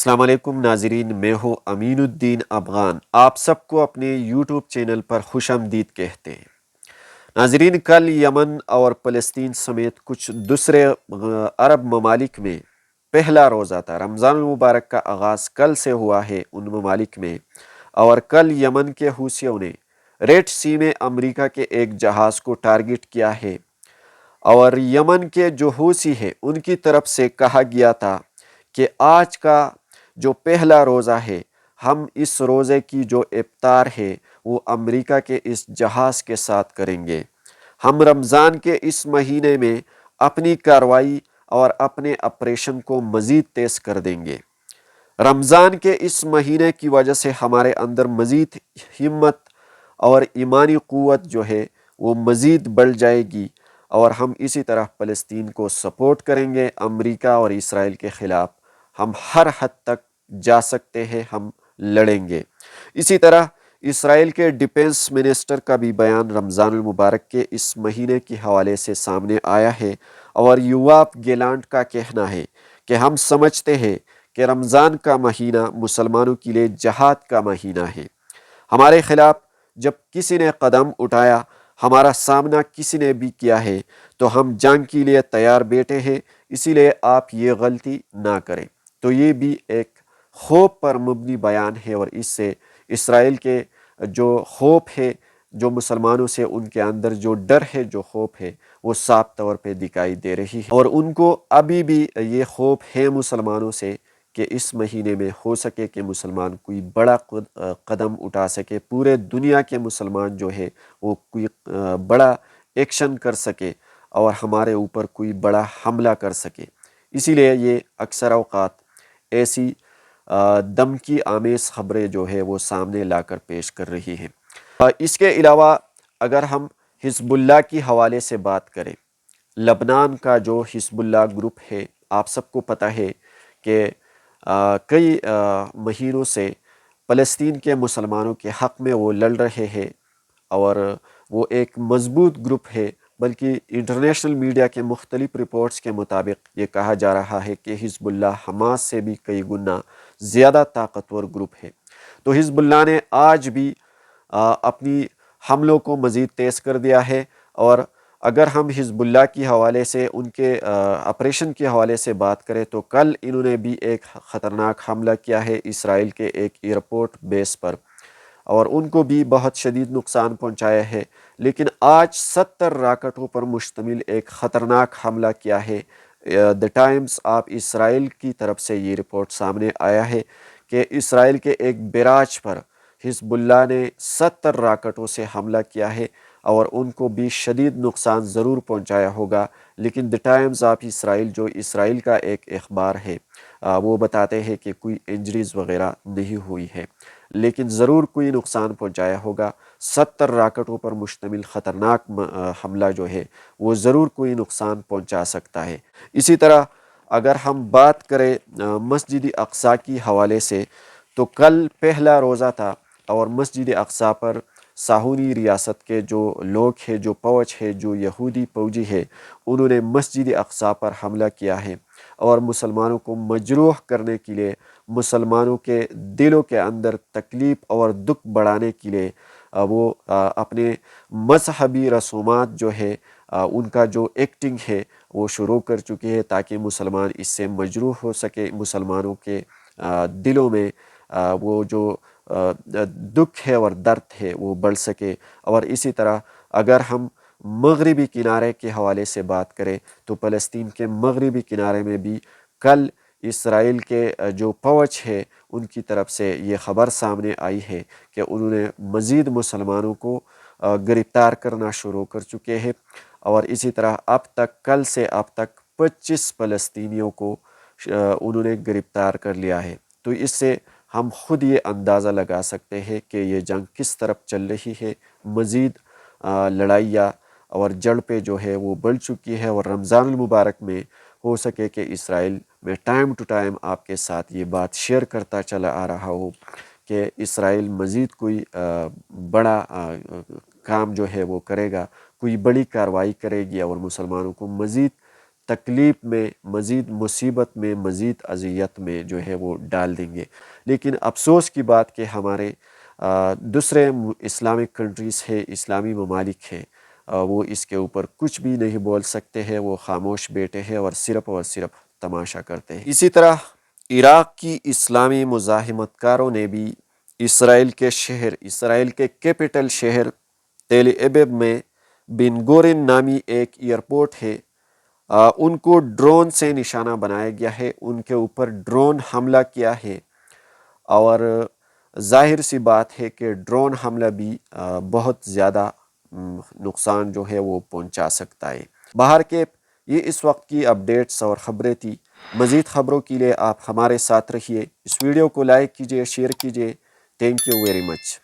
السلام علیکم ناظرین، میں ہوں امین الدین افغان۔ آپ سب کو اپنے یوٹیوب چینل پر خوش آمدید کہتے ہیں۔ ناظرین، کل یمن اور فلسطین سمیت کچھ دوسرے عرب ممالک میں پہلا روزہ تھا۔ رمضان المبارک کا آغاز کل سے ہوا ہے ان ممالک میں، اور کل یمن کے حوثیوں نے ریڈ سی میں امریکہ کے ایک جہاز کو ٹارگٹ کیا ہے، اور یمن کے جو حوثی ہے ان کی طرف سے کہا گیا تھا کہ آج کا جو پہلا روزہ ہے، ہم اس روزے کی جو افطار ہے وہ امریکہ کے اس جہاز کے ساتھ کریں گے۔ ہم رمضان کے اس مہینے میں اپنی کارروائی اور اپنے آپریشن کو مزید تیز کر دیں گے۔ رمضان کے اس مہینے کی وجہ سے ہمارے اندر مزید ہمت اور ایمانی قوت جو ہے وہ مزید بڑھ جائے گی، اور ہم اسی طرح فلسطین کو سپورٹ کریں گے۔ امریکہ اور اسرائیل کے خلاف ہم ہر حد تک جا سکتے ہیں، ہم لڑیں گے۔ اسی طرح اسرائیل کے ڈیفنس منسٹر کا بھی بیان رمضان المبارک کے اس مہینے کے حوالے سے سامنے آیا ہے، اور یوآف گیلانٹ کا کہنا ہے کہ ہم سمجھتے ہیں کہ رمضان کا مہینہ مسلمانوں کے لیے جہاد کا مہینہ ہے۔ ہمارے خلاف جب کسی نے قدم اٹھایا، ہمارا سامنا کسی نے بھی کیا ہے، تو ہم جنگ کے لیے تیار بیٹھے ہیں، اسی لیے آپ یہ غلطی نہ کریں۔ تو یہ بھی ایک خوف پر مبنی بیان ہے، اور اس سے اسرائیل کے جو خوف ہے، جو مسلمانوں سے ان کے اندر جو ڈر ہے، جو خوف ہے، وہ صاف طور پہ دکھائی دے رہی ہے، اور ان کو ابھی بھی یہ خوف ہے مسلمانوں سے کہ اس مہینے میں ہو سکے کہ مسلمان کوئی بڑا قدم اٹھا سکے، پورے دنیا کے مسلمان جو ہے وہ کوئی بڑا ایکشن کر سکے اور ہمارے اوپر کوئی بڑا حملہ کر سکے۔ اسی لیے یہ اکثر اوقات ایسی دمکی آمیز خبریں جو ہے وہ سامنے لا کر پیش کر رہی ہیں۔ اس کے علاوہ اگر ہم حزب اللہ کی حوالے سے بات کریں، لبنان کا جو حزب اللہ گروپ ہے، آپ سب کو پتہ ہے کہ کئی مہینوں سے فلسطین کے مسلمانوں کے حق میں وہ لڑ رہے ہیں، اور وہ ایک مضبوط گروپ ہے، بلکہ انٹرنیشنل میڈیا کے مختلف رپورٹس کے مطابق یہ کہا جا رہا ہے کہ حزب اللہ حماس سے بھی کئی گنا زیادہ طاقتور گروپ ہے۔ تو حزب اللہ نے آج بھی اپنی حملوں کو مزید تیز کر دیا ہے، اور اگر ہم حزب اللہ کی حوالے سے ان کے آپریشن کے حوالے سے بات کریں تو کل انہوں نے بھی ایک خطرناک حملہ کیا ہے اسرائیل کے ایک ایئرپورٹ بیس پر، اور ان کو بھی بہت شدید نقصان پہنچایا ہے۔ لیکن آج 70 راکٹوں پر مشتمل ایک خطرناک حملہ کیا ہے۔ دی ٹائمز آف اسرائیل کی طرف سے یہ رپورٹ سامنے آیا ہے کہ اسرائیل کے ایک بیراج پر حزب اللہ نے 70 راکٹوں سے حملہ کیا ہے، اور ان کو بھی شدید نقصان ضرور پہنچایا ہوگا۔ لیکن دی ٹائمز آف اسرائیل جو اسرائیل کا ایک اخبار ہے، وہ بتاتے ہیں کہ کوئی انجریز وغیرہ نہیں ہوئی ہے، لیکن ضرور کوئی نقصان پہنچایا ہوگا۔ 70 راکٹوں پر مشتمل خطرناک حملہ جو ہے وہ ضرور کوئی نقصان پہنچا سکتا ہے۔ اسی طرح اگر ہم بات کریں مسجد اقصیٰ کی حوالے سے، تو کل پہلا روزہ تھا، اور مسجد اقصیٰ پر صہیونی ریاست کے جو لوگ ہیں، جو فوج ہے، جو یہودی فوجی ہے، انہوں نے مسجد اقصیٰ پر حملہ کیا ہے، اور مسلمانوں کو مجروح کرنے کے لیے، مسلمانوں کے دلوں کے اندر تکلیف اور دکھ بڑھانے کے لیے وہ اپنے مذہبی رسومات جو ہے ان کا جو ایکٹنگ ہے وہ شروع کر چکے ہیں، تاکہ مسلمان اس سے مجروح ہو سکے، مسلمانوں کے دلوں میں وہ جو دکھ ہے اور درد ہے وہ بڑھ سکے۔ اور اسی طرح اگر ہم مغربی کنارے کے حوالے سے بات کریں تو فلسطین کے مغربی کنارے میں بھی کل اسرائیل کے جو فوج ہے ان کی طرف سے یہ خبر سامنے آئی ہے کہ انہوں نے مزید مسلمانوں کو گرفتار کرنا شروع کر چکے ہیں، اور اسی طرح اب تک کل سے اب تک 25 فلسطینیوں کو انہوں نے گرفتار کر لیا ہے۔ تو اس سے ہم خود یہ اندازہ لگا سکتے ہیں کہ یہ جنگ کس طرف چل رہی ہے۔ مزید لڑائیاں اور جڑپیں جو ہے وہ بڑھ چکی ہے، اور رمضان المبارک میں ہو سکے کہ اسرائیل میں ٹائم ٹو ٹائم آپ کے ساتھ یہ بات شیئر کرتا چلا آ رہا ہوں کہ اسرائیل مزید کوئی بڑا کام جو ہے وہ کرے گا، کوئی بڑی کارروائی کرے گی، اور مسلمانوں کو مزید تکلیف میں، مزید مصیبت میں، مزید اذیت میں جو ہے وہ ڈال دیں گے۔ لیکن افسوس کی بات کہ ہمارے دوسرے اسلامک کنٹریز ہے، اسلامی ممالک ہے، وہ اس کے اوپر کچھ بھی نہیں بول سکتے ہیں، وہ خاموش بیٹھے ہیں اور صرف تماشا کرتے ہیں۔ اسی طرح عراق کی اسلامی مزاحمت کاروں نے بھی اسرائیل کے کیپٹل شہر تیل ایبب میں بن گورن نامی ایک ایئرپورٹ ہے، ان کو ڈرون سے نشانہ بنایا گیا ہے، ان کے اوپر ڈرون حملہ کیا ہے، اور ظاہر سی بات ہے کہ ڈرون حملہ بھی بہت زیادہ نقصان جو ہے وہ پہنچا سکتا ہے۔ باہر کے یہ اس وقت کی اپڈیٹس اور خبریں تھی۔ مزید خبروں کے لیے آپ ہمارے ساتھ رہیے، اس ویڈیو کو لائک کیجیے، شیئر کیجیے۔ Thank you very much.